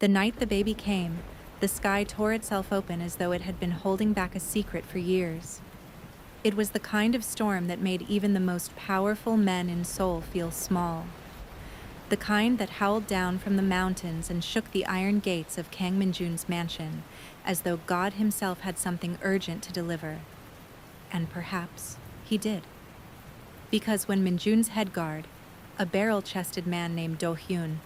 The night the baby came, the sky tore itself open as though it had been holding back a secret for years. It was the kind of storm that made even the most powerful men in Seoul feel small. The kind that howled down from the mountains and shook the iron gates of Kang Minjun's mansion, as though God himself had something urgent to deliver. And perhaps he did. Because when Minjun's head guard, a barrel-chested man named Do-hyun,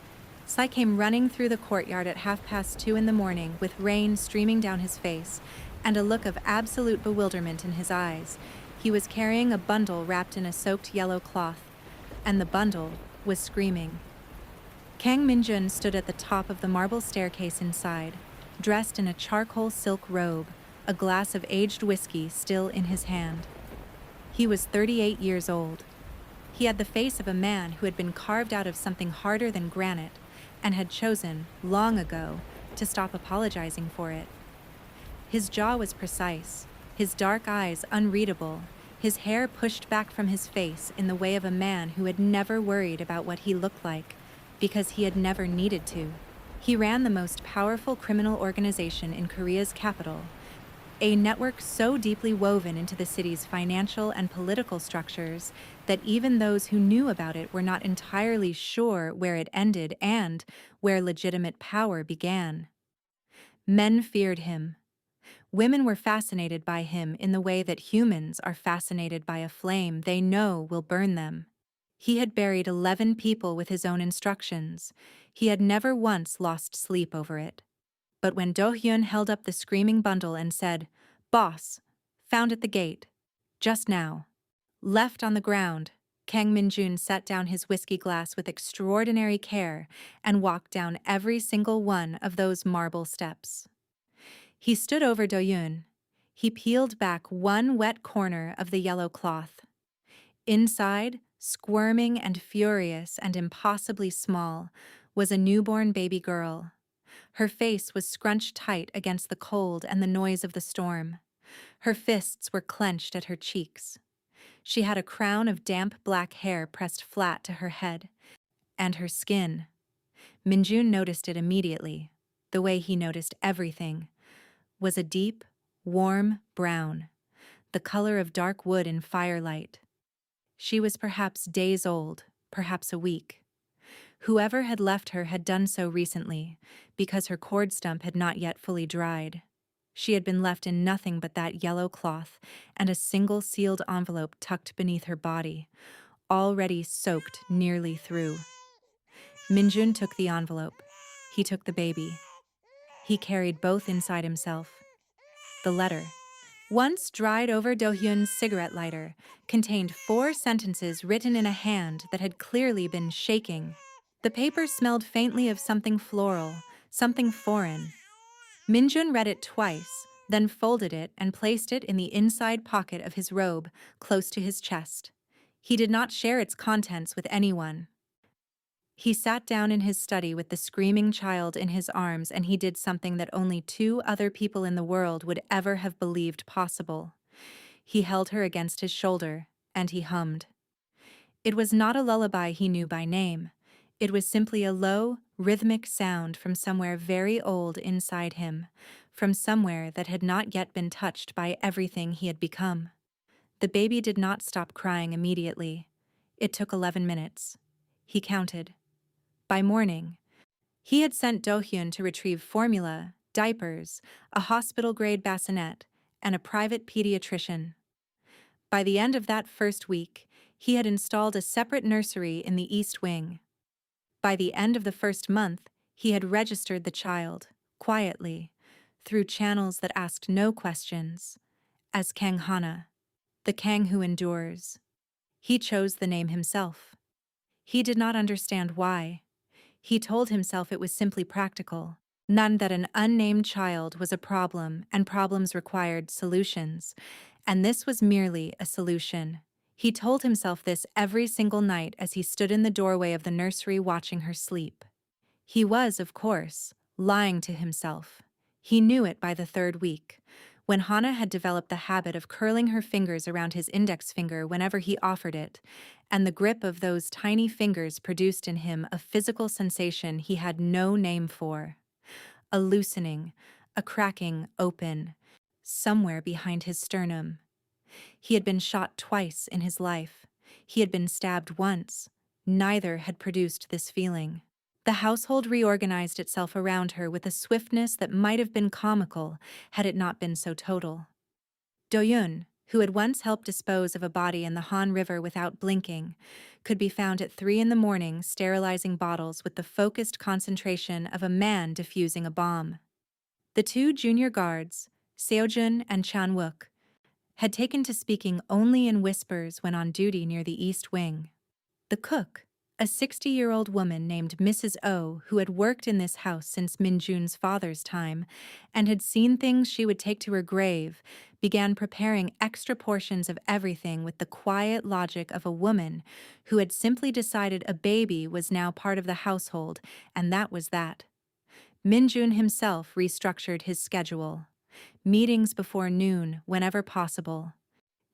came running through the courtyard at 2:30 in the morning with rain streaming down his face and a look of absolute bewilderment in his eyes, he was carrying a bundle wrapped in a soaked yellow cloth, and the bundle was screaming. Kang Minjun stood at the top of the marble staircase inside, dressed in a charcoal silk robe, a glass of aged whiskey still in his hand. He was 38 years old. He had the face of a man who had been carved out of something harder than granite and had chosen, long ago, to stop apologizing for it. His jaw was precise, his dark eyes unreadable, his hair pushed back from his face in the way of a man who had never worried about what he looked like, because he had never needed to. He ran the most powerful criminal organization in Korea's capital, a network so deeply woven into the city's financial and political structures that even those who knew about it were not entirely sure where it ended and where legitimate power began. Men feared him. Women were fascinated by him in the way that humans are fascinated by a flame they know will burn them. He had buried 11 people with his own instructions. He had never once lost sleep over it. But when Do-hyun held up the screaming bundle and said, "Boss, found at the gate, just now," left on the ground, Kang Minjun set down his whiskey glass with extraordinary care and walked down every single one of those marble steps. He stood over Do-hyun. He peeled back one wet corner of the yellow cloth. Inside, squirming and furious and impossibly small, was a newborn baby girl. Her face was scrunched tight against the cold and the noise of the storm. Her fists were clenched at her cheeks. She had a crown of damp black hair pressed flat to her head. And her skin. Minjun noticed it immediately, the way he noticed everything, was a deep, warm brown, the color of dark wood in firelight. She was perhaps days old, perhaps a week. Whoever had left her had done so recently, because her cord stump had not yet fully dried. She had been left in nothing but that yellow cloth and a single sealed envelope tucked beneath her body, already soaked nearly through. Minjun took the envelope. He took the baby. He carried both inside himself. The letter, once dried over Do-hyun's cigarette lighter, contained 4 sentences written in a hand that had clearly been shaking. The paper smelled faintly of something floral, something foreign. Minjun read it twice, then folded it and placed it in the inside pocket of his robe, close to his chest. He did not share its contents with anyone. He sat down in his study with the screaming child in his arms, and he did something that only 2 other people in the world would ever have believed possible. He held her against his shoulder, and he hummed. It was not a lullaby he knew by name. It was simply a low, rhythmic sound from somewhere very old inside him, from somewhere that had not yet been touched by everything he had become. The baby did not stop crying immediately. It took 11 minutes. He counted. By morning, he had sent Do-hyun to retrieve formula, diapers, a hospital-grade bassinet, and a private pediatrician. By the end of that first week, he had installed a separate nursery in the East Wing. By the end of the first month, he had registered the child, quietly, through channels that asked no questions, as Kang Hana, the Kang who endures. He chose the name himself. He did not understand why. He told himself it was simply practical, none that an unnamed child was a problem and problems required solutions, and this was merely a solution. He told himself this every single night as he stood in the doorway of the nursery watching her sleep. He was, of course, lying to himself. He knew it by the 3rd week, when Hana had developed the habit of curling her fingers around his index finger whenever he offered it, and the grip of those tiny fingers produced in him a physical sensation he had no name for. a loosening, a cracking open, somewhere behind his sternum. He had been shot twice in his life. He had been stabbed once. Neither had produced this feeling. The household reorganized itself around her with a swiftness that might have been comical had it not been so total. Do-yun, who had once helped dispose of a body in the Han River without blinking, could be found at 3 a.m. sterilizing bottles with the focused concentration of a man defusing a bomb. The two junior guards, Seojun and Chan-wook, had taken to speaking only in whispers when on duty near the East Wing. The cook, a 60-year-old woman named Mrs. O, who had worked in this house since Minjun's father's time and had seen things she would take to her grave, began preparing extra portions of everything with the quiet logic of a woman who had simply decided a baby was now part of the household, and that was that. Minjun himself restructured his schedule. Meetings before noon, whenever possible.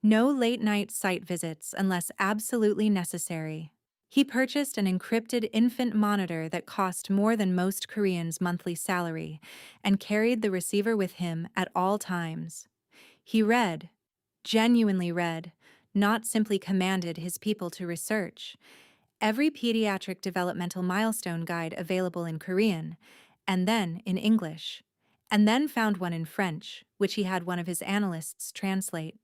No late-night site visits unless absolutely necessary. He purchased an encrypted infant monitor that cost more than most Koreans' monthly salary and carried the receiver with him at all times. He read, genuinely read, not simply commanded his people to research, every pediatric developmental milestone guide available in Korean, and then in English, and then found one in French, which he had one of his analysts translate.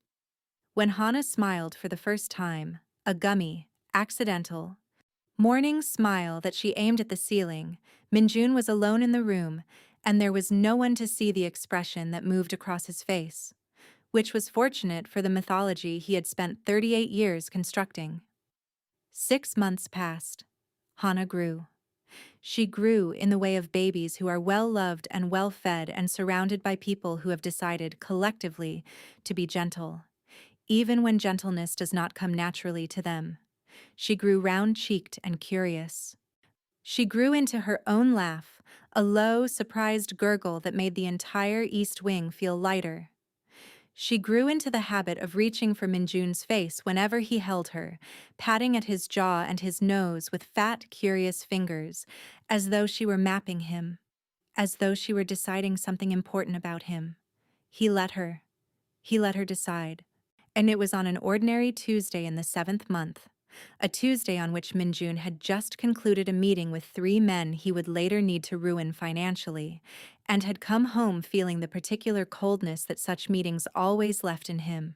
When Hana smiled for the first time, a gummy, accidental, morning smile that she aimed at the ceiling, Minjun was alone in the room, and there was no one to see the expression that moved across his face, which was fortunate for the mythology he had spent 38 years constructing. 6 months passed. Hana grew. She grew in the way of babies who are well-loved and well-fed and surrounded by people who have decided, collectively, to be gentle, even when gentleness does not come naturally to them. She grew round-cheeked and curious. She grew into her own laugh, a low, surprised gurgle that made the entire East Wing feel lighter. She grew into the habit of reaching for Minjun's face whenever he held her, patting at his jaw and his nose with fat, curious fingers, as though she were mapping him, as though she were deciding something important about him. He let her. He let her decide. And it was on an ordinary Tuesday in the 7th month, a Tuesday on which Minjun had just concluded a meeting with 3 men he would later need to ruin financially, and had come home feeling the particular coldness that such meetings always left in him,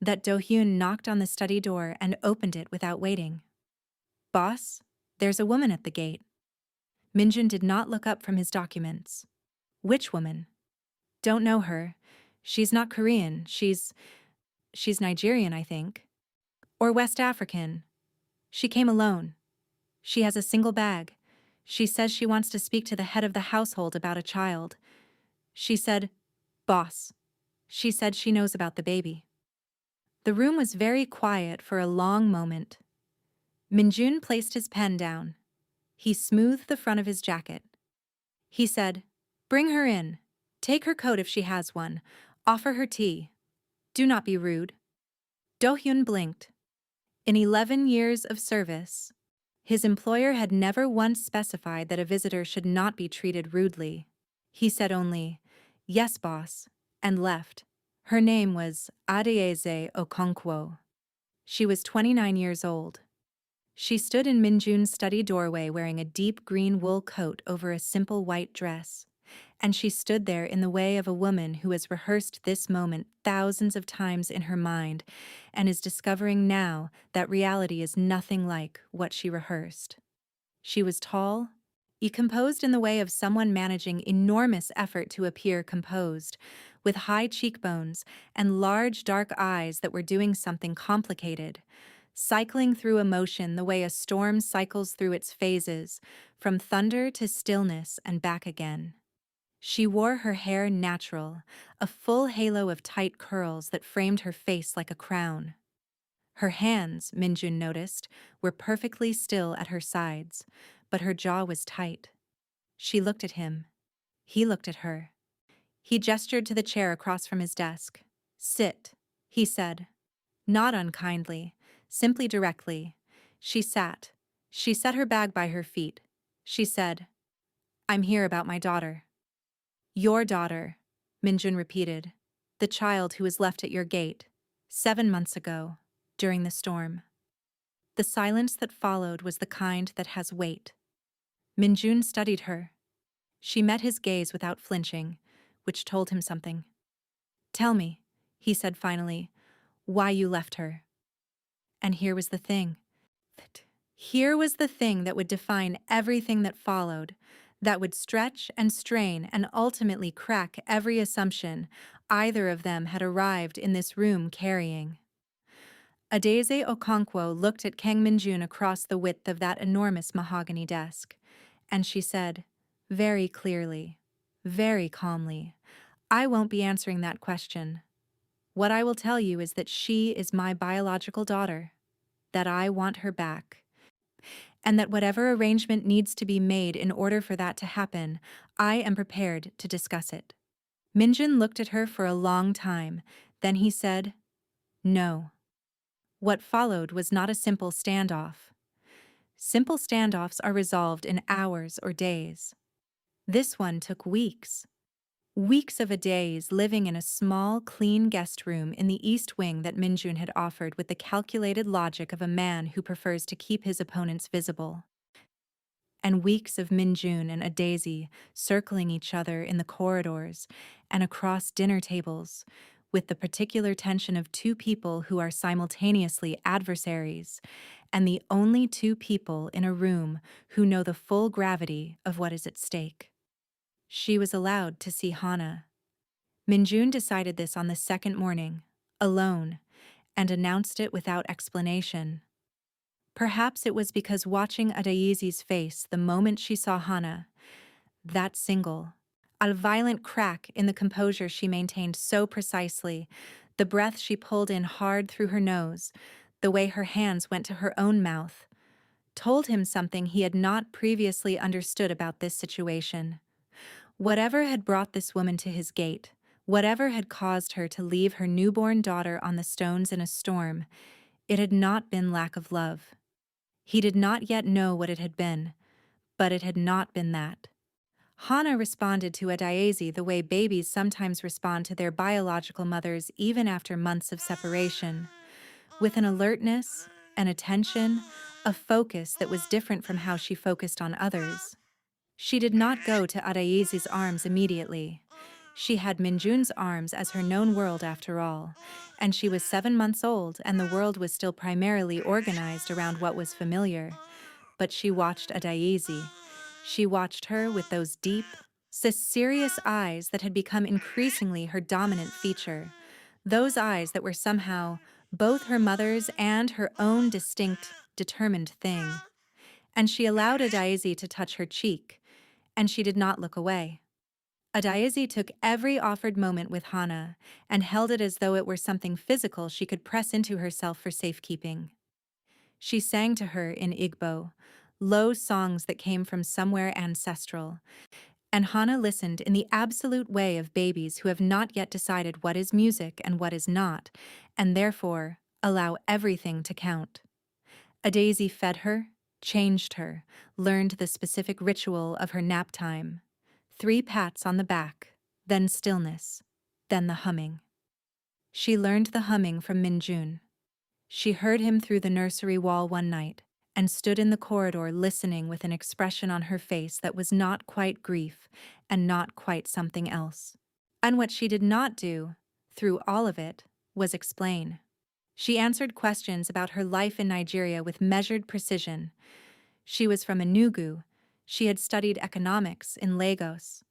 that Do-hyun knocked on the study door and opened it without waiting. "Boss, there's a woman at the gate." Minjun did not look up from his documents. "Which woman?" "Don't know her. She's not Korean. She's Nigerian, I think. Or West African. She came alone. She has a single bag. She says she wants to speak to the head of the household about a child. She said, 'Boss.' She said she knows about the baby." The room was very quiet for a long moment. Minjun placed his pen down. He smoothed the front of his jacket. He said, "Bring her in. Take her coat if she has one. Offer her tea. Do not be rude." Do-hyun blinked. In 11 years of service, his employer had never once specified that a visitor should not be treated rudely. He said only, "Yes, boss," and left. Her name was Adeyeze Okonkwo. She was 29 years old. She stood in Minjun's study doorway wearing a deep green wool coat over a simple white dress, and she stood there in the way of a woman who has rehearsed this moment thousands of times in her mind and is discovering now that reality is nothing like what she rehearsed. She was tall, composed in the way of someone managing enormous effort to appear composed, with high cheekbones and large dark eyes that were doing something complicated, cycling through emotion the way a storm cycles through its phases, from thunder to stillness and back again. She wore her hair natural, a full halo of tight curls that framed her face like a crown. Her hands, Minjun noticed, were perfectly still at her sides, but her jaw was tight. She looked at him. He looked at her. He gestured to the chair across from his desk. "Sit," he said. Not unkindly, simply directly. She sat. She set her bag by her feet. She said, "I'm here about my daughter." Your daughter, Minjun repeated. The child who was left at your gate, 7 months ago, during the storm. The silence that followed was the kind that has weight. Minjun studied her. She met his gaze without flinching, which told him something. Tell me, he said finally, why you left her. And here was the thing. Here was the thing that would define everything that followed, that would stretch and strain and ultimately crack every assumption either of them had arrived in this room carrying. Adeze Okonkwo looked at Kang Minjun across the width of that enormous mahogany desk, and she said, very clearly, very calmly, I won't be answering that question. What I will tell you is that she is my biological daughter, that I want her back, and that whatever arrangement needs to be made in order for that to happen, I am prepared to discuss it. Minjun looked at her for a long time, then he said, no. What followed was not a simple standoff. Simple standoffs are resolved in hours or days. This one took weeks. Weeks of Adeze living in a small, clean guest room in the east wing that Minjun had offered with the calculated logic of a man who prefers to keep his opponents visible. And weeks of Minjun and Adeze circling each other in the corridors and across dinner tables, with the particular tension of two people who are simultaneously adversaries, and the only two people in a room who know the full gravity of what is at stake. She was allowed to see Hana. Minjun decided this on the second morning, alone, and announced it without explanation. Perhaps it was because watching Adeze's face the moment she saw Hana, that single, a violent crack in the composure she maintained so precisely, the breath she pulled in hard through her nose, the way her hands went to her own mouth, told him something he had not previously understood about this situation. Whatever had brought this woman to his gate, whatever had caused her to leave her newborn daughter on the stones in a storm, it had not been lack of love. He did not yet know what it had been, but it had not been that. Hana responded to Adeze the way babies sometimes respond to their biological mothers even after months of separation, with an alertness, an attention, a focus that was different from how she focused on others. She did not go to Adeze's arms immediately. She had Minjun's arms as her known world after all, and she was 7 months old and the world was still primarily organized around what was familiar. But she watched Adeze. She watched her with those deep, serious eyes that had become increasingly her dominant feature, those eyes that were somehow both her mother's and her own distinct, determined thing. And she allowed Adeze to touch her cheek, and she did not look away. Adeze took every offered moment with Hana and held it as though it were something physical she could press into herself for safekeeping. She sang to her in Igbo, low songs that came from somewhere ancestral, and Hana listened in the absolute way of babies who have not yet decided what is music and what is not, and therefore allow everything to count. Adeze fed her, changed her, learned the specific ritual of her nap time. 3 pats on the back, then stillness, then the humming. She learned the humming from Minjun. She heard him through the nursery wall one night and stood in the corridor listening with an expression on her face that was not quite grief and not quite something else. And what she did not do, through all of it, was explain. She answered questions about her life in Nigeria with measured precision. She was from Enugu. She had studied economics in Lagos.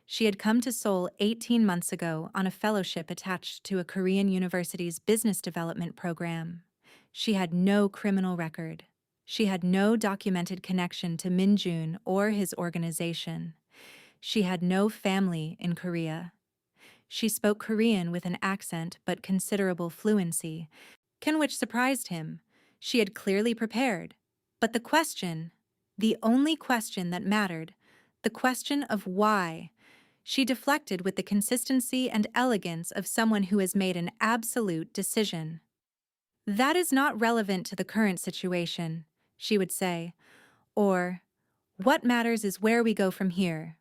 She had come to Seoul 18 months ago on a fellowship attached to a Korean university's business development program. She had no criminal record. She had no documented connection to Minjun or his organization. She had no family in Korea. She spoke Korean with an accent but considerable fluency, which surprised him. She had clearly prepared. But the question, the only question that mattered, the question of why, she deflected with the consistency and elegance of someone who has made an absolute decision. That is not relevant to the current situation, she would say, or what matters is where we go from here,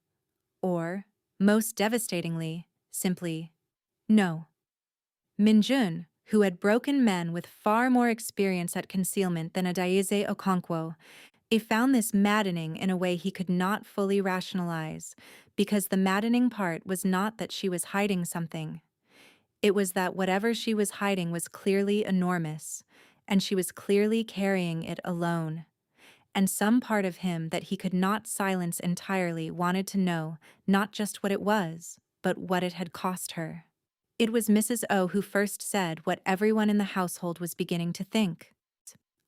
or Most devastatingly, simply, no. Minjun, who had broken men with far more experience at concealment than Adaize Okonkwo, he found this maddening in a way he could not fully rationalize, because the maddening part was not that she was hiding something. It was that whatever she was hiding was clearly enormous, and she was clearly carrying it alone. And some part of him that he could not silence entirely wanted to know not just what it was, but what it had cost her. It was Mrs. O who first said what everyone in the household was beginning to think.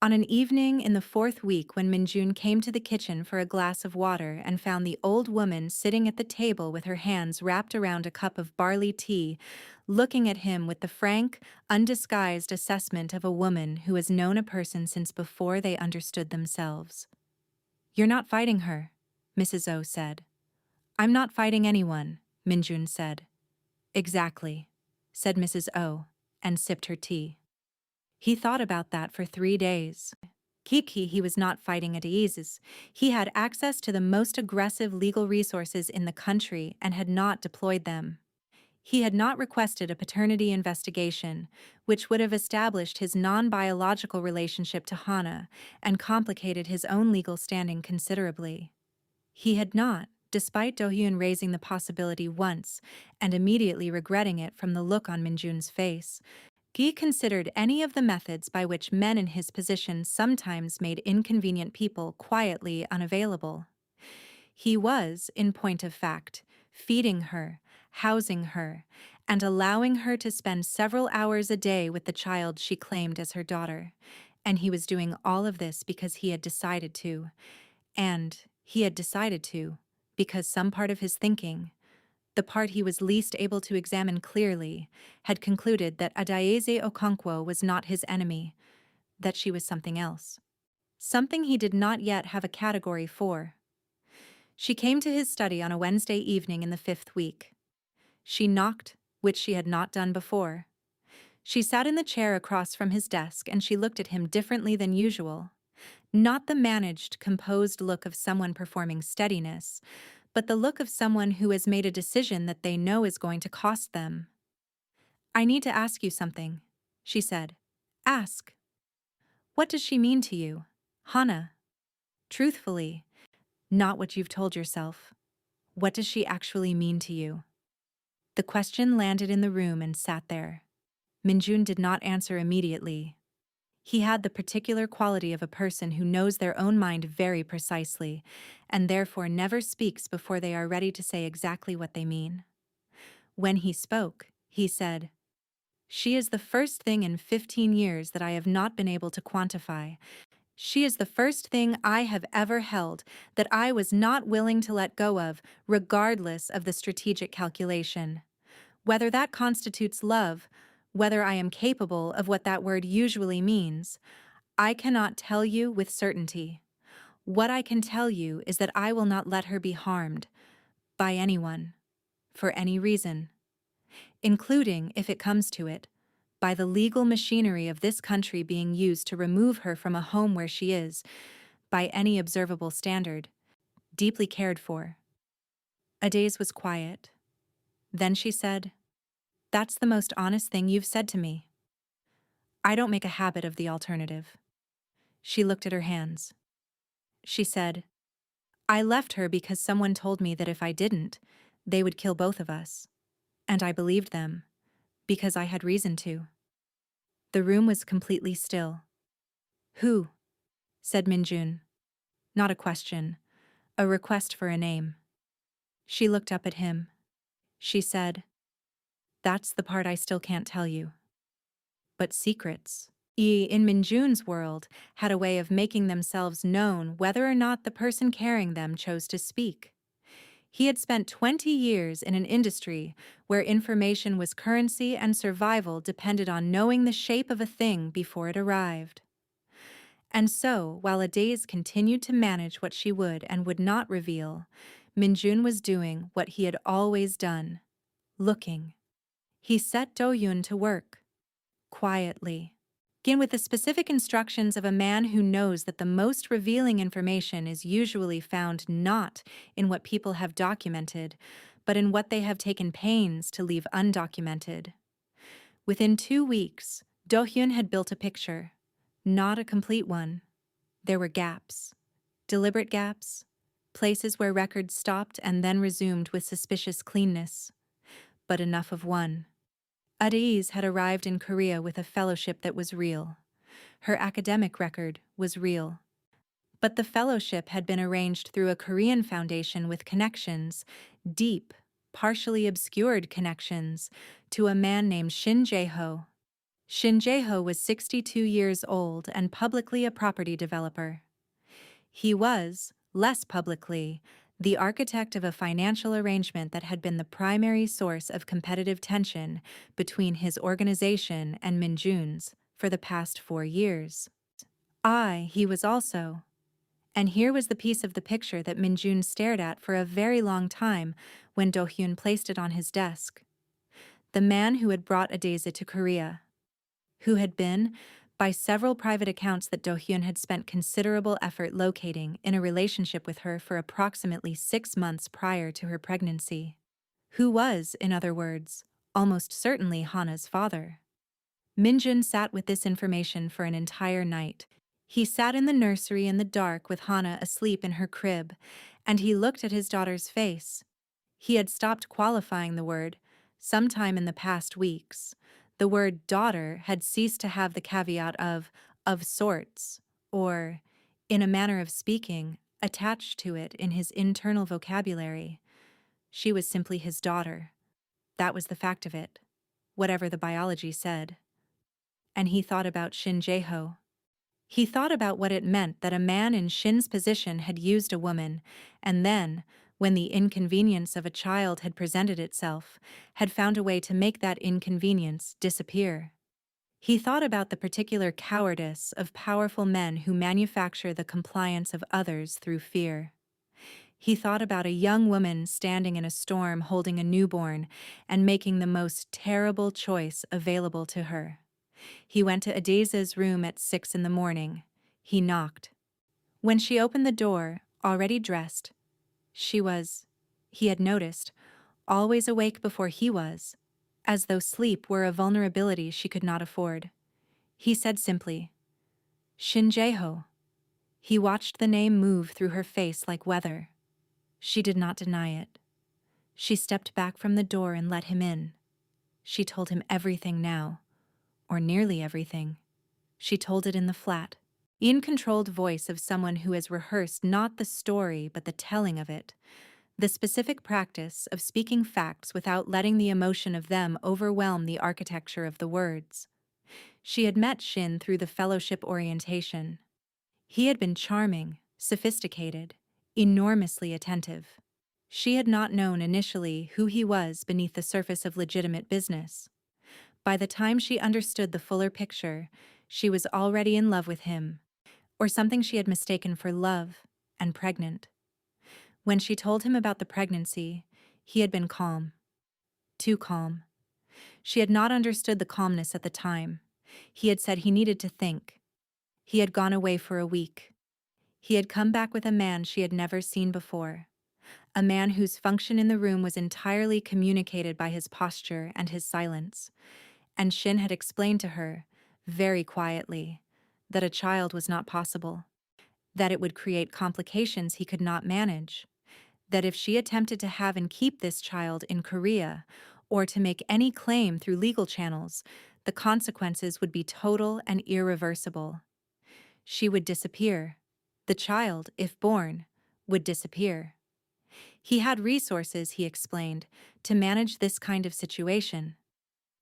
On an evening in the 4th week when Minjun came to the kitchen for a glass of water and found the old woman sitting at the table with her hands wrapped around a cup of barley tea, looking at him with the frank, undisguised assessment of a woman who has known a person since before they understood themselves. "You're not fighting her," Mrs. O said. "I'm not fighting anyone," Minjun said. "Exactly," said Mrs. O, and sipped her tea. He thought about that for 3 days. He was not fighting at ease. He had access to the most aggressive legal resources in the country and had not deployed them. He had not requested a paternity investigation, which would have established his non-biological relationship to Hana and complicated his own legal standing considerably. He had not, despite Do-hyun raising the possibility once and immediately regretting it from the look on Minjun's face. He considered any of the methods by which men in his position sometimes made inconvenient people quietly unavailable. He was, in point of fact, feeding her, housing her, and allowing her to spend several hours a day with the child she claimed as her daughter, and he was doing all of this because he had decided to, and he had decided to, because some part of his thinking, the part he was least able to examine clearly, had concluded that Adaize Okonkwo was not his enemy, that she was something else. Something he did not yet have a category for. She came to his study on a Wednesday evening in the 5th week. She knocked, which she had not done before. She sat in the chair across from his desk and she looked at him differently than usual. Not the managed, composed look of someone performing steadiness, but the look of someone who has made a decision that they know is going to cost them. "I need to ask you something," she said. "Ask." "What does she mean to you, Hana?" "Truthfully, not what you've told yourself. What does she actually mean to you?" The question landed in the room and sat there. Minjun did not answer immediately. He had the particular quality of a person who knows their own mind very precisely, and therefore never speaks before they are ready to say exactly what they mean. When he spoke, he said, "She is the first thing in 15 years that I have not been able to quantify. She is the first thing I have ever held that I was not willing to let go of, regardless of the strategic calculation. Whether that constitutes love, whether I am capable of what that word usually means, I cannot tell you with certainty. What I can tell you is that I will not let her be harmed by anyone, for any reason, including, if it comes to it, by the legal machinery of this country being used to remove her from a home where she is, by any observable standard, deeply cared for." Adaize was quiet. Then she said, "That's the most honest thing you've said to me. I don't make a habit of the alternative." She looked at her hands. She said, "I left her because someone told me that if I didn't, they would kill both of us. And I believed them, because I had reason to." The room was completely still. "Who?" said Minjun. Not a question, a request for a name. She looked up at him. She said, "That's the part I still can't tell you." But secrets, in Minjun's world, had a way of making themselves known whether or not the person carrying them chose to speak. He had spent 20 years in an industry where information was currency and survival depended on knowing the shape of a thing before it arrived. And so, while Adaize continued to manage what she would and would not reveal, Minjun was doing what he had always done, looking. He set Do-hyun to work, quietly, again with the specific instructions of a man who knows that the most revealing information is usually found not in what people have documented, but in what they have taken pains to leave undocumented. Within 2 weeks, Do-hyun had built a picture, not a complete one. There were gaps, deliberate gaps, places where records stopped and then resumed with suspicious cleanness. But enough of one. Adaise had arrived in Korea with a fellowship that was real. Her academic record was real. But the fellowship had been arranged through a Korean foundation with connections, deep, partially obscured connections, to a man named Shin Jae-ho. Shin Jae-ho was 62 years old and publicly a property developer. He was, less publicly, the architect of a financial arrangement that had been the primary source of competitive tension between his organization and Minjun's for the past 4 years. He was also. And here was the piece of the picture that Minjun stared at for a very long time when Do-hyun placed it on his desk. The man who had brought Adaise to Korea. Who had been, by several private accounts that Do-hyun had spent considerable effort locating, in a relationship with her for approximately 6 months prior to her pregnancy. Who was, in other words, almost certainly Hana's father. Minjun sat with this information for an entire night. He sat in the nursery in the dark with Hana asleep in her crib, and he looked at his daughter's face. He had stopped qualifying the word, sometime in the past weeks. The word daughter had ceased to have the caveat of sorts, or, in a manner of speaking, attached to it in his internal vocabulary. She was simply his daughter. That was the fact of it, whatever the biology said. And he thought about Shin Jae-ho. He thought about what it meant that a man in Shin's position had used a woman, and then, when the inconvenience of a child had presented itself, had found a way to make that inconvenience disappear. He thought about the particular cowardice of powerful men who manufacture the compliance of others through fear. He thought about a young woman standing in a storm holding a newborn and making the most terrible choice available to her. He went to Adaise's room at 6 in the morning. He knocked. When she opened the door, already dressed, she was, he had noticed, always awake before he was, as though sleep were a vulnerability she could not afford. He said simply, "Shin Jae-ho." He watched the name move through her face like weather. She did not deny it. She stepped back from the door and let him in. She told him everything now, or nearly everything. She told it in the flat, in-controlled voice of someone who has rehearsed not the story but the telling of it, the specific practice of speaking facts without letting the emotion of them overwhelm the architecture of the words. She had met Shin through the fellowship orientation. He had been charming, sophisticated, enormously attentive. She had not known initially who he was beneath the surface of legitimate business. By the time she understood the fuller picture, she was already in love with him, or something she had mistaken for love, and pregnant. When she told him about the pregnancy, he had been calm. Too calm. She had not understood the calmness at the time. He had said he needed to think. He had gone away for a week. He had come back with a man she had never seen before. A man whose function in the room was entirely communicated by his posture and his silence. And Shin had explained to her, very quietly, that a child was not possible, that it would create complications he could not manage, that if she attempted to have and keep this child in Korea, or to make any claim through legal channels, the consequences would be total and irreversible. She would disappear. The child, if born, would disappear. He had resources, he explained, to manage this kind of situation.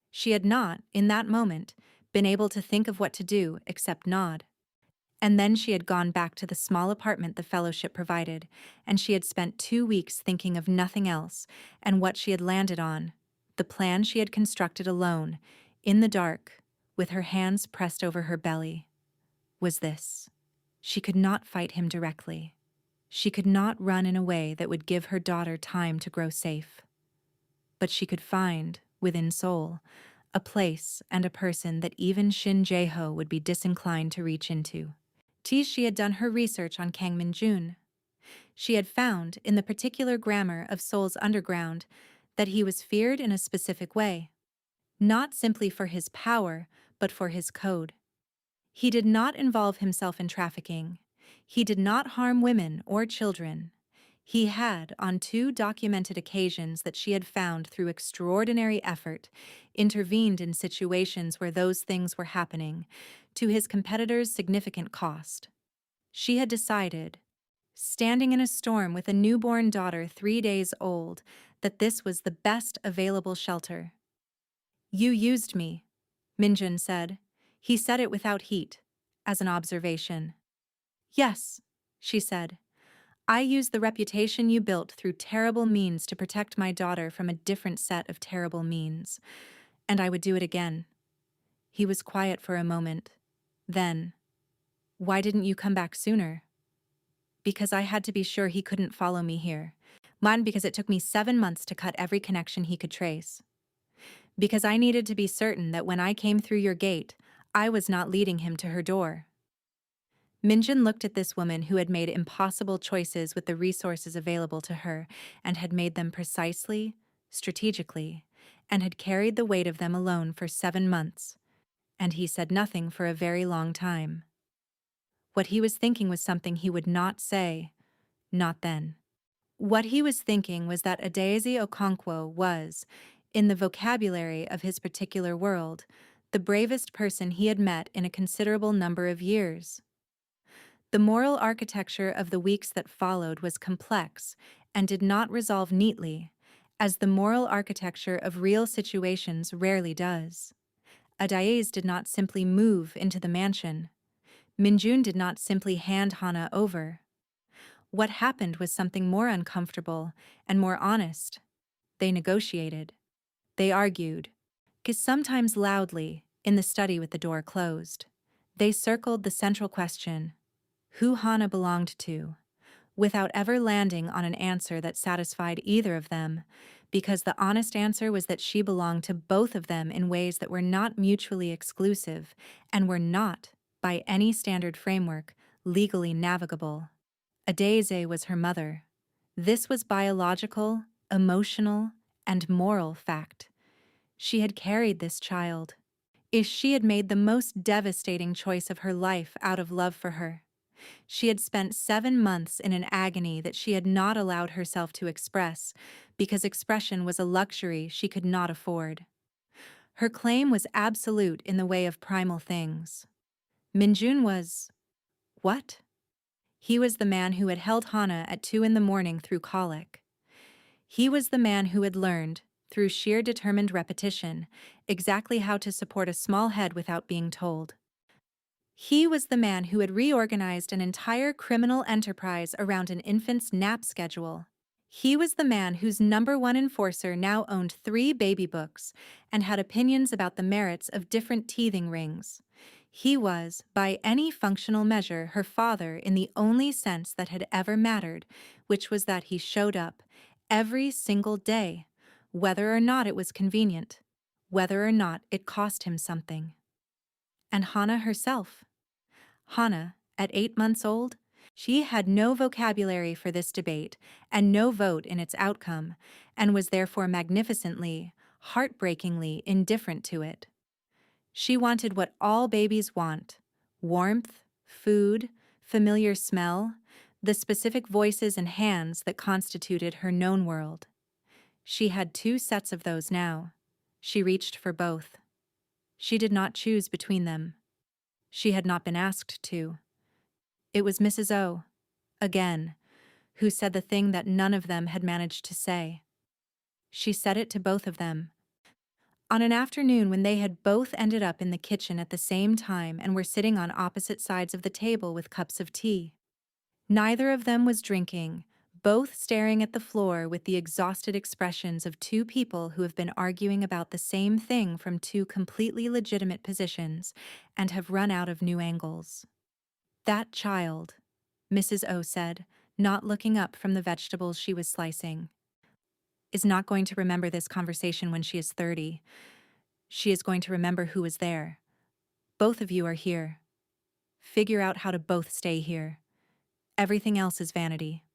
She had not, in that moment, been able to think of what to do except nod. And then she had gone back to the small apartment the fellowship provided, and she had spent 2 weeks thinking of nothing else, and what she had landed on, the plan she had constructed alone, in the dark, with her hands pressed over her belly, was this. She could not fight him directly. She could not run in a way that would give her daughter time to grow safe. But she could find, within Seoul, a place and a person that even Shin Jae-ho would be disinclined to reach into. She had done her research on Kang Minjun. She had found, in the particular grammar of Seoul's underground, that he was feared in a specific way. Not simply for his power, but for his code. He did not involve himself in trafficking. He did not harm women or children. He had, on 2 documented occasions that she had found through extraordinary effort, intervened in situations where those things were happening, to his competitors' significant cost. She had decided, standing in a storm with a newborn daughter 3 days old, that this was the best available shelter. "You used me," Minjun said. He said it without heat, as an observation. "Yes," she said. "I used the reputation you built through terrible means to protect my daughter from a different set of terrible means. And I would do it again." He was quiet for a moment. Then, "Why didn't you come back sooner?" "Because I had to be sure he couldn't follow me here. Because it took me 7 months to cut every connection he could trace. Because I needed to be certain that when I came through your gate, I was not leading him to her door." Minjun looked at this woman who had made impossible choices with the resources available to her and had made them precisely, strategically, and had carried the weight of them alone for 7 months. And he said nothing for a very long time. What he was thinking was something he would not say, not then. What he was thinking was that Adaeze Okonkwo was, in the vocabulary of his particular world, the bravest person he had met in a considerable number of years. The moral architecture of the weeks that followed was complex and did not resolve neatly, as the moral architecture of real situations rarely does. Adaeze did not simply move into the mansion. Minjun did not simply hand Hana over. What happened was something more uncomfortable and more honest. They negotiated. They argued, sometimes loudly, in the study with the door closed. They circled the central question, who Hana belonged to, without ever landing on an answer that satisfied either of them, because the honest answer was that she belonged to both of them in ways that were not mutually exclusive and were not, by any standard framework, legally navigable. Adaeze was her mother. This was biological, emotional, and moral fact. She had carried this child. If she had made the most devastating choice of her life out of love for her. She had spent 7 months in an agony that she had not allowed herself to express, because expression was a luxury she could not afford. Her claim was absolute in the way of primal things. Minjun was... what? He was the man who had held Hana at 2 a.m. through colic. He was the man who had learned, through sheer determined repetition, exactly how to support a small head without being told. He was the man who had reorganized an entire criminal enterprise around an infant's nap schedule. He was the man whose #1 enforcer now owned 3 baby books and had opinions about the merits of different teething rings. He was, by any functional measure, her father in the only sense that had ever mattered, which was that he showed up every single day, whether or not it was convenient, whether or not it cost him something. And Hana herself. Hana, at 8 months old, she had no vocabulary for this debate and no vote in its outcome, and was therefore magnificently, heartbreakingly indifferent to it. She wanted what all babies want: warmth, food, familiar smell, the specific voices and hands that constituted her known world. She had 2 sets of those now. She reached for both. She did not choose between them. She had not been asked to. It was Mrs. O, again, who said the thing that none of them had managed to say. She said it to both of them. On an afternoon when they had both ended up in the kitchen at the same time and were sitting on opposite sides of the table with cups of tea. Neither of them was drinking, both staring at the floor with the exhausted expressions of 2 people who have been arguing about the same thing from 2 completely legitimate positions and have run out of new angles. "That child," Mrs. O said, not looking up from the vegetables she was slicing, "is not going to remember this conversation when she is 30. She is going to remember who was there. Both of you are here. Figure out how to both stay here. Everything else is vanity."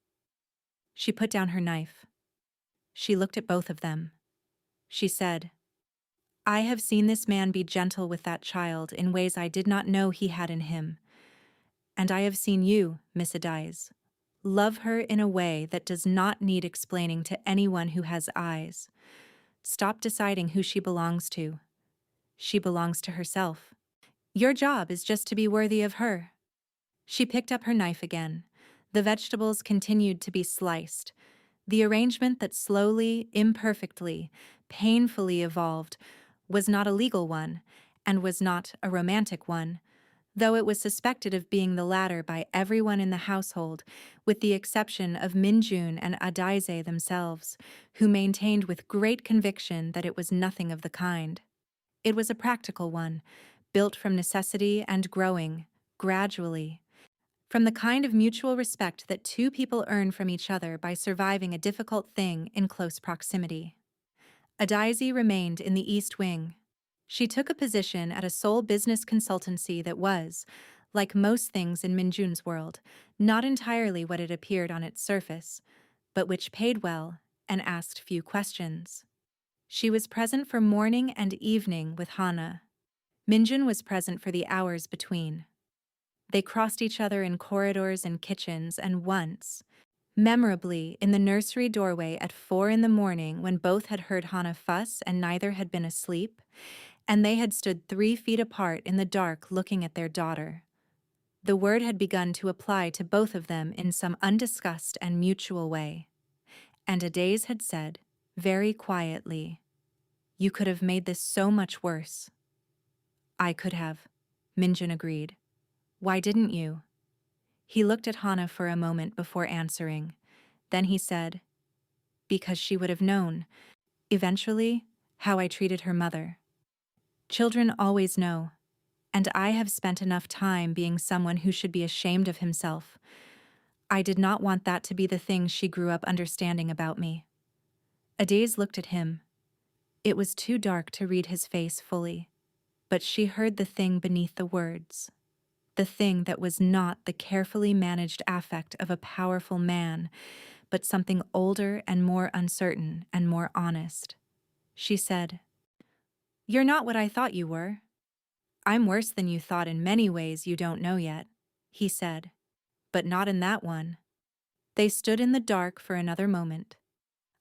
She put down her knife. She looked at both of them. She said, "I have seen this man be gentle with that child in ways I did not know he had in him. And I have seen you, Miss Adize, love her in a way that does not need explaining to anyone who has eyes. Stop deciding who she belongs to. She belongs to herself. Your job is just to be worthy of her." She picked up her knife again. The vegetables continued to be sliced. The arrangement that slowly, imperfectly, painfully evolved was not a legal one, and was not a romantic one, though it was suspected of being the latter by everyone in the household, with the exception of Minjun and Adize themselves, who maintained with great conviction that it was nothing of the kind. It was a practical one, built from necessity and growing, gradually, from the kind of mutual respect that two people earn from each other by surviving a difficult thing in close proximity. Adize remained in the East Wing. She took a position at a sole business consultancy that was, like most things in Minjun's world, not entirely what it appeared on its surface, but which paid well and asked few questions. She was present for morning and evening with Hana. Minjun was present for the hours between. They crossed each other in corridors and kitchens, and once, memorably, in the nursery doorway at 4 in the morning when both had heard Hana fuss and neither had been asleep, and they had stood 3 feet apart in the dark looking at their daughter. The word had begun to apply to both of them in some undiscussed and mutual way. And Adize had said, very quietly, "You could have made this so much worse." "I could have," Minjun agreed. "Why didn't you?" He looked at Hana for a moment before answering. Then he said, "Because she would have known, eventually, how I treated her mother. Children always know, and I have spent enough time being someone who should be ashamed of himself. I did not want that to be the thing she grew up understanding about me." Adize looked at him. It was too dark to read his face fully, but she heard the thing beneath the words. The thing that was not the carefully managed affect of a powerful man, but something older and more uncertain and more honest. She said, "You're not what I thought you were." "I'm worse than you thought in many ways you don't know yet," he said, "but not in that one." They stood in the dark for another moment.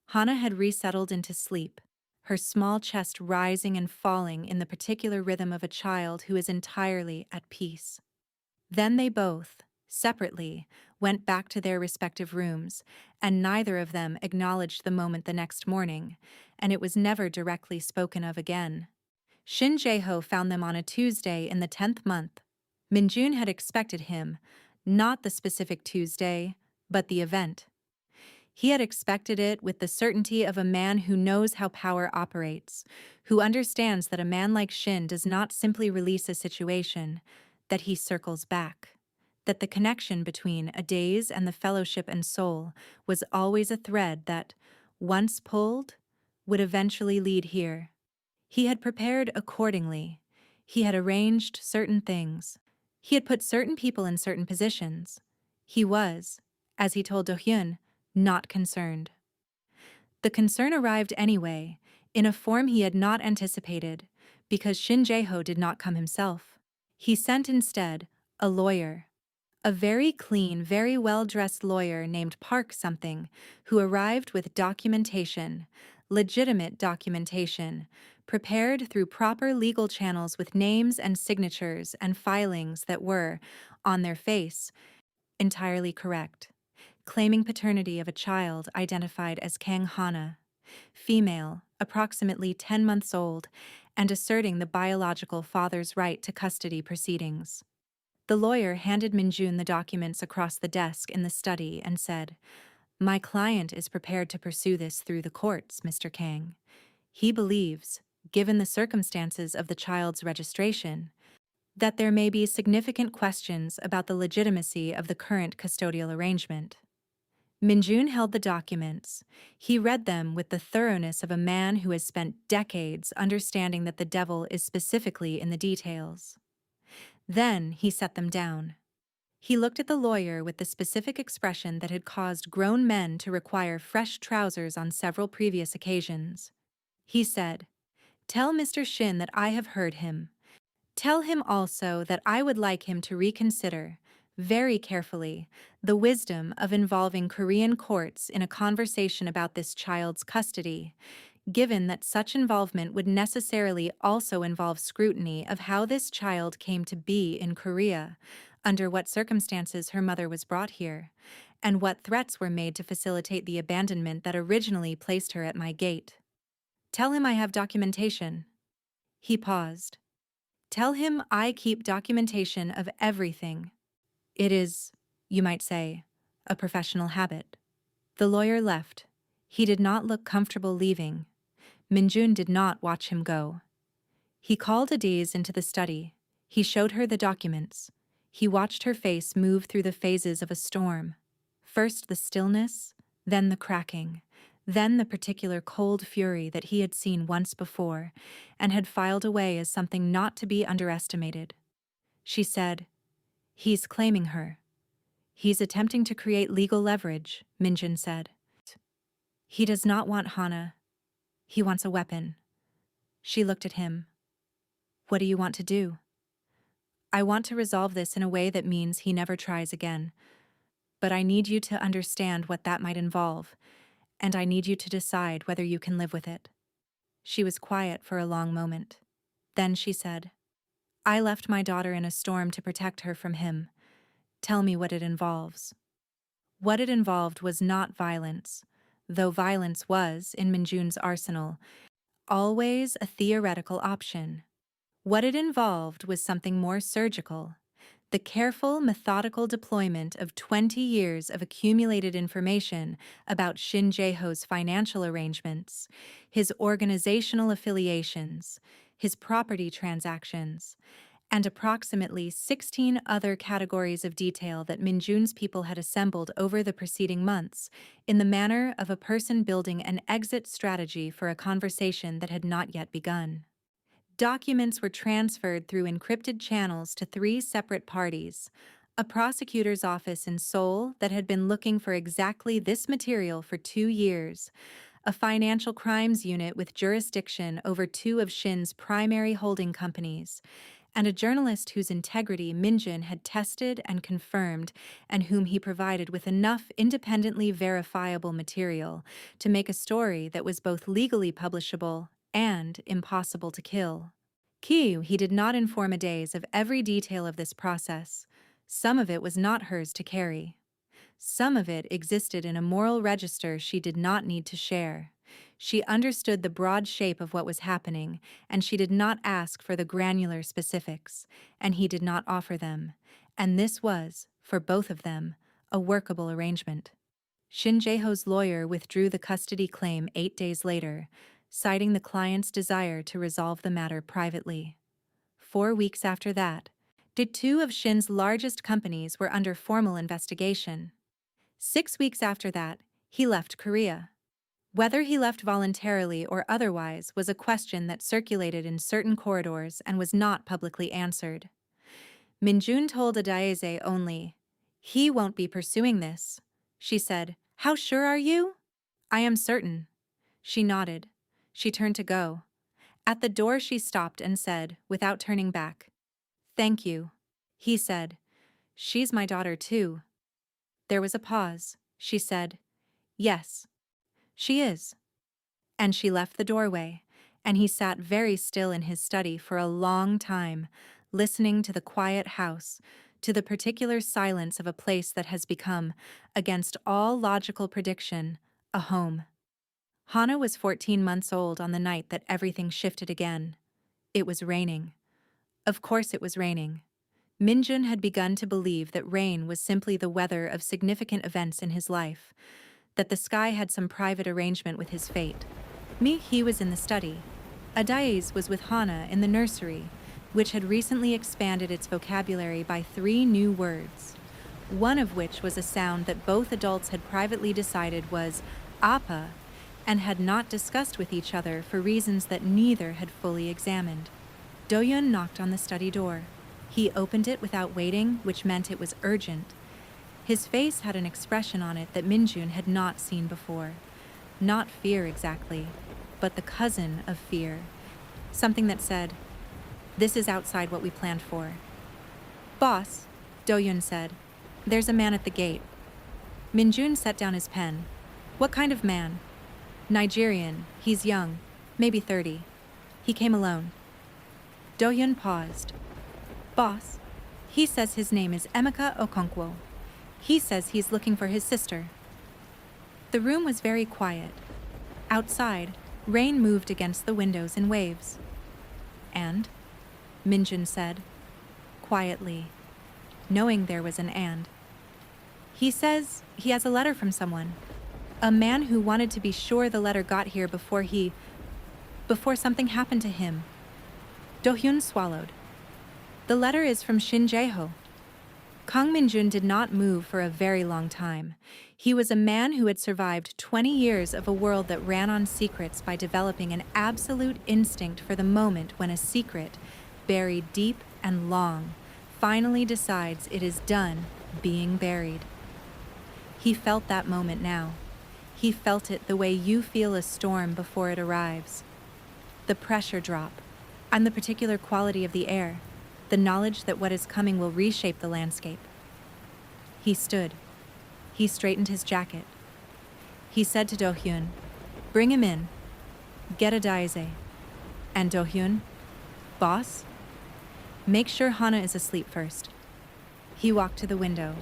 Hana had resettled into sleep, her small chest rising and falling in the particular rhythm of a child who is entirely at peace. Then they both, separately, went back to their respective rooms, and neither of them acknowledged the moment the next morning, and it was never directly spoken of again. Shin Jae-ho found them on a Tuesday in the 10th month. Minjun had expected him, not the specific Tuesday, but the event. He had expected it with the certainty of a man who knows how power operates, who understands that a man like Shin does not simply release a situation, that he circles back, that the connection between Adize and the fellowship and soul was always a thread that, once pulled, would eventually lead here. He had prepared accordingly. He had arranged certain things. He had put certain people in certain positions. He was, as he told Do-hyun, not concerned. The concern arrived anyway, in a form he had not anticipated, because Shin Jae-ho did not come himself. He sent instead a lawyer, a very clean, very well-dressed lawyer named Park something, who arrived with documentation, legitimate documentation, prepared through proper legal channels with names and signatures and filings that were, on their face, entirely correct, claiming paternity of a child identified as Kang Hana, female, approximately 10 months old, and asserting the biological father's right to custody proceedings. The lawyer handed Minjun the documents across the desk in the study and said, "My client is prepared to pursue this through the courts, Mr. Kang. He believes, given the circumstances of the child's registration, that there may be significant questions about the legitimacy of the current custodial arrangement." Minjun held the documents. He read them with the thoroughness of a man who has spent decades understanding that the devil is specifically in the details. Then he set them down. He looked at the lawyer with the specific expression that had caused grown men to require fresh trousers on several previous occasions. He said, "Tell Mr. Shin that I have heard him. Tell him also that I would like him to reconsider, very carefully, the wisdom of involving Korean courts in a conversation about this child's custody, given that such involvement would necessarily also involve scrutiny of how this child came to be in Korea, under what circumstances her mother was brought here, and what threats were made to facilitate the abandonment that originally placed her at my gate. Tell him I have documentation." He paused. "Tell him I keep documentation of everything. It is, you might say, a professional habit." The lawyer left. He did not look comfortable leaving. Minjun did not watch him go. He called Adiz into the study. He showed her the documents. He watched her face move through the phases of a storm. First the stillness, then the cracking, then the particular cold fury that he had seen once before and had filed away as something not to be underestimated. She said, "He's claiming her. He's attempting to create legal leverage," Minjun said. "He does not want Hana. He wants a weapon." She looked at him. "What do you want to do?" "I want to resolve this in a way that means he never tries again. But I need you to understand what that might involve, and I need you to decide whether you can live with it." She was quiet for a long moment. Then she said, "I left my daughter in a storm to protect her from him. Tell me what it involves." What it involved was not violence, though violence was, in Minjun's arsenal, always a theoretical option. What it involved was something more surgical: the careful, methodical deployment of 20 years of accumulated information about Shin Jae-ho's financial arrangements, his organizational affiliations, his property transactions, and approximately 16 other categories of detail that Minjun's people had assembled over the preceding months in the manner of a person building an exit strategy for a conversation that had not yet begun. Documents were transferred through encrypted channels to 3 separate parties: a prosecutor's office in Seoul that had been looking for exactly this material for 2 years, a financial crimes unit with jurisdiction over 2 of Shin's primary holding companies, and a journalist whose integrity Minjun had tested and confirmed and whom he provided with enough independently verifiable material to make a story that was both legally publishable and impossible to kill. He did not inform Adiz of every detail of this process. Some of it was not hers to carry. Some of it existed in a moral register she did not need to share. She understood the broad shape of what was happening, and she did not ask for the granular specifics, and he did not offer them. And this was, for both of them, a workable arrangement. Shin Jae-ho's lawyer withdrew the custody claim 8 days later, citing the client's desire to resolve the matter privately. 4 weeks after that, 2 of Shin's largest companies were under formal investigation. 6 weeks after that, he left Korea. Whether he left voluntarily or otherwise was a question that circulated in certain corridors and was not publicly answered. Minjun told Adiz only, "He won't be pursuing this." She said, "How sure are you?" "I am certain." She nodded. She turned to go. At the door she stopped and said, without turning back, "Thank you." He said, "She's my daughter too." There was a pause. She said, "Yes, she is." And she left the doorway, and he sat very still in his study for a long time, listening to the quiet house, to the particular silence of a place that has become, against all logical prediction, a home. Hana was 14 months old on the night that everything shifted again. It was raining. Of course it was raining. Minjun had begun to believe that rain was simply the weather of significant events in his life, that the sky had some private arrangement with his fate. He was in the study. Adiz was with Hana in the nursery, which had recently expanded its vocabulary by 3 new words, one of which was a sound that both adults had privately decided was appa and had not discussed with each other for reasons that neither had fully examined. Doyun knocked on the study door. He opened it without waiting, which meant it was urgent. His face had an expression on it that Minjun had not seen before. Not fear exactly, but the cousin of fear. Something that said, "This is outside what we planned for." "Boss," Do-yun said, "there's a man at the gate." Minjun set down his pen. "What kind of man?" "Nigerian. He's young, maybe 30. He came alone." Do-yun paused. "Boss, he says his name is Emeka Okonkwo. He says he's looking for his sister." The room was very quiet. Outside, rain moved against the windows in waves. "And?" Minjun said, quietly, knowing there was an and. "He says he has a letter from someone. A man who wanted to be sure the letter got here before something happened to him." Do-hyun swallowed. "The letter is from Shin Jae-ho." Kang Minjun did not move for a very long time. He was a man who had survived 20 years of a world that ran on secrets by developing an absolute instinct for the moment when a secret, buried deep and long, finally decides it is done being buried. He felt that moment now. He felt it the way you feel a storm before it arrives. The pressure drop, and the particular quality of the air, the knowledge that what is coming will reshape the landscape. He stood. He straightened his jacket. He said to Do-hyun, "Bring him in. Get a daise." And Do-hyun, "Boss? Make sure Hana is asleep first." He walked to the window.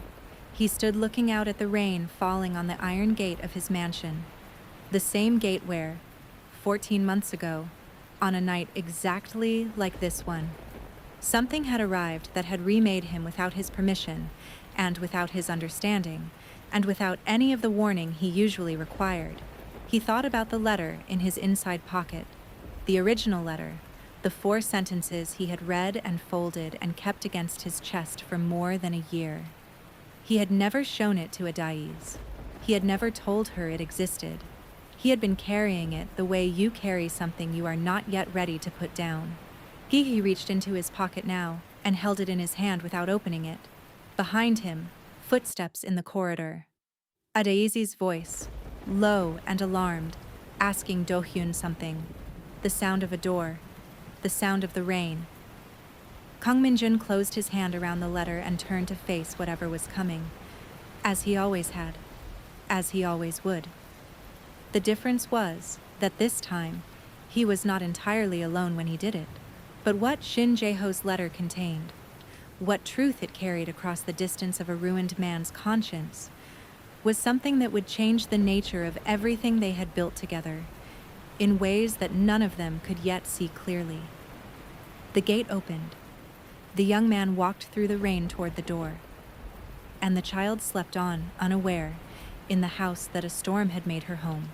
He stood looking out at the rain falling on the iron gate of his mansion. The same gate where, 14 months ago, on a night exactly like this one, something had arrived that had remade him without his permission, and without his understanding, and without any of the warning he usually required. He thought about the letter in his inside pocket, the original letter, the 4 sentences he had read and folded and kept against his chest for more than a year. He had never shown it to Adais. He had never told her it existed. He had been carrying it the way you carry something you are not yet ready to put down. He reached into his pocket now and held it in his hand without opening it. Behind him, footsteps in the corridor. Adaisi's voice, low and alarmed, asking Do-hyun something. The sound of a door. The sound of the rain. Kang Minjun closed his hand around the letter and turned to face whatever was coming, as he always had, as he always would. The difference was that this time, he was not entirely alone when he did it. But what Shin Jae-ho's letter contained, what truth it carried across the distance of a ruined man's conscience, was something that would change the nature of everything they had built together, in ways that none of them could yet see clearly. The gate opened. The young man walked through the rain toward the door. And the child slept on, unaware, in the house that a storm had made her home.